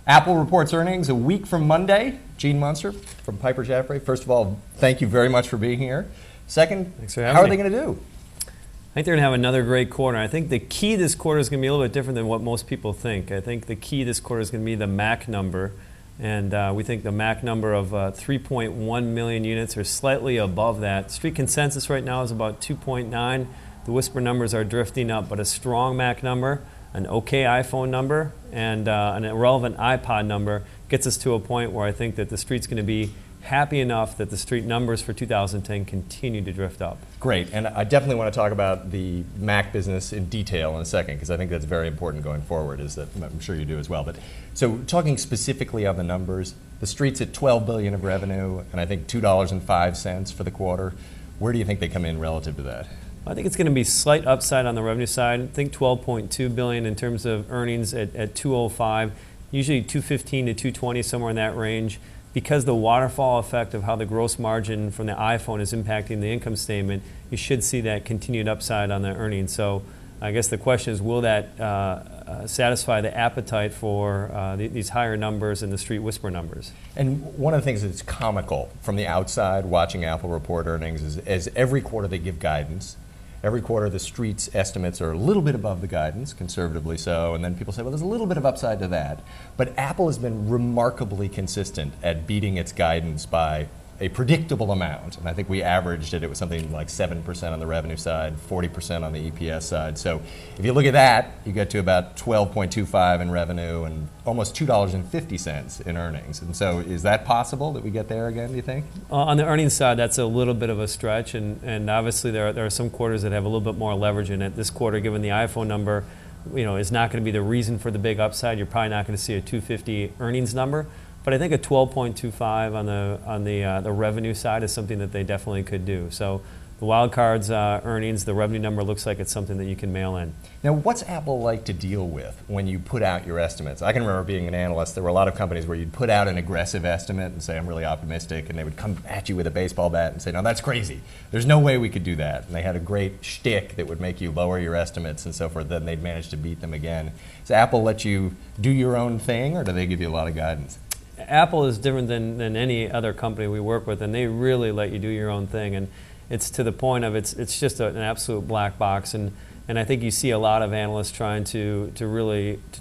Apple reports earnings a week from Monday. Gene Munster from Piper Jaffray. First of all, thank you very much for being here. Second, how are they going to do? I think they're going to have another great quarter. I think the key this quarter is going to be a little bit different than what most people think. I think the key this quarter is going to be the Mac number. And we think the Mac number of 3.1 million units or slightly above that. Street consensus right now is about 2.9. The whisper numbers are drifting up, but a strong Mac number, an okay iPhone number, and an irrelevant iPod number gets us to a point where I think that the Street's going to be happy enough that the Street numbers for 2010 continue to drift up. Great, and I definitely want to talk about the Mac business in detail in a second, because I think that's very important going forward, is that I'm sure you do as well. But so talking specifically on the numbers, the Street's at $12 billion of revenue, and I think $2.05 for the quarter. Where do you think they come in relative to that? I think it's going to be slight upside on the revenue side. I think $12.2 billion in terms of earnings at 205, usually 215 to 220, somewhere in that range. Because the waterfall effect of how the gross margin from the iPhone is impacting the income statement, you should see that continued upside on the earnings. So I guess the question is, will that satisfy the appetite for these higher numbers and the Street whisper numbers? And one of the things that's comical from the outside watching Apple report earnings is every quarter they give guidance. Every quarter, the Street's estimates are a little bit above the guidance, conservatively so, and then people say, well, there's a little bit of upside to that. But Apple has been remarkably consistent at beating its guidance by a predictable amount. And I think we averaged it was something like 7% on the revenue side, 40% on the EPS side. So if you look at that, you get to about 12.25 in revenue and almost $2.50 in earnings. And so is that possible that we get there again, do you think? On the earnings side, that's a little bit of a stretch. And obviously there are some quarters that have a little bit more leverage in it. This quarter, given the iPhone number, is not going to be the reason for the big upside. You're probably not going to see a 250 earnings number. But I think a 12.25 on the revenue side is something that they definitely could do. So the wild cards earnings, the revenue number looks like it's something that you can mail in. Now, what's Apple like to deal with when you put out your estimates? I can remember being an analyst, there were a lot of companies where you'd put out an aggressive estimate and say, I'm really optimistic, and they would come at you with a baseball bat and say, no, that's crazy. There's no way we could do that. And they had a great shtick that would make you lower your estimates and so forth, then they'd manage to beat them again. Does Apple let you do your own thing, or do they give you a lot of guidance? Apple is different than any other company we work with, and they really let you do your own thing. And it's to the point of it's just an absolute black box. And I think you see a lot of analysts trying to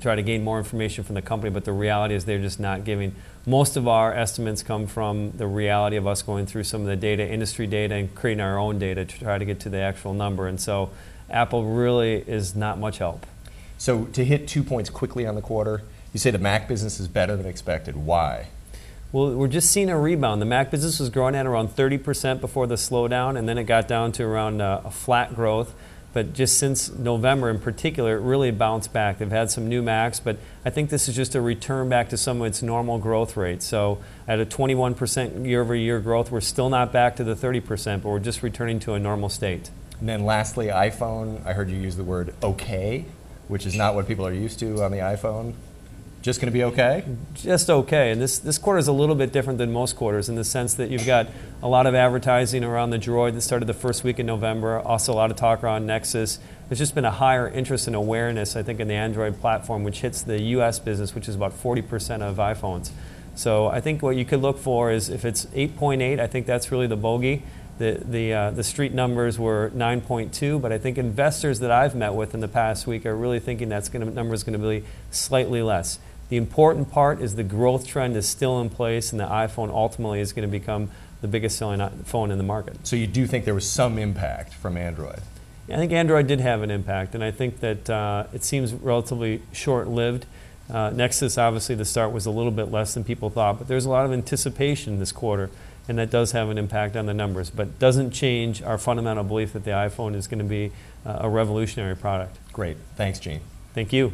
try to gain more information from the company, but the reality is they're just not giving. Most of our estimates come from the reality of us going through some of the data, industry data, and creating our own data to try to get to the actual number. And so Apple really is not much help. So to hit 2 points quickly on the quarter, you say the Mac business is better than expected. Why? Well, we're just seeing a rebound. The Mac business was growing at around 30% before the slowdown, and then it got down to around a flat growth. But just since November in particular, it really bounced back. They've had some new Macs, but I think this is just a return back to some of its normal growth rate. So at a 21% year-over-year growth, we're still not back to the 30%, but we're just returning to a normal state. And then lastly, iPhone. I heard you use the word okay, which is not what people are used to on the iPhone. Just going to be okay? Just okay. And this quarter is a little bit different than most quarters in the sense that you've got a lot of advertising around the Droid that started the first week in November, also a lot of talk around Nexus. There's just been a higher interest and awareness, I think, in the Android platform, which hits the U.S. business, which is about 40% of iPhones. So I think what you could look for is if it's 8.8, I think that's really the bogey. The Street numbers were 9.2, but I think investors that I've met with in the past week are really thinking that number is going to be slightly less. The important part is the growth trend is still in place, and the iPhone ultimately is going to become the biggest selling phone in the market. So you do think there was some impact from Android? I think Android did have an impact, and I think that it seems relatively short-lived. Nexus, obviously, the start was a little bit less than people thought, but there's a lot of anticipation this quarter, and that does have an impact on the numbers, but doesn't change our fundamental belief that the iPhone is going to be a revolutionary product. Great. Thanks, Gene. Thank you.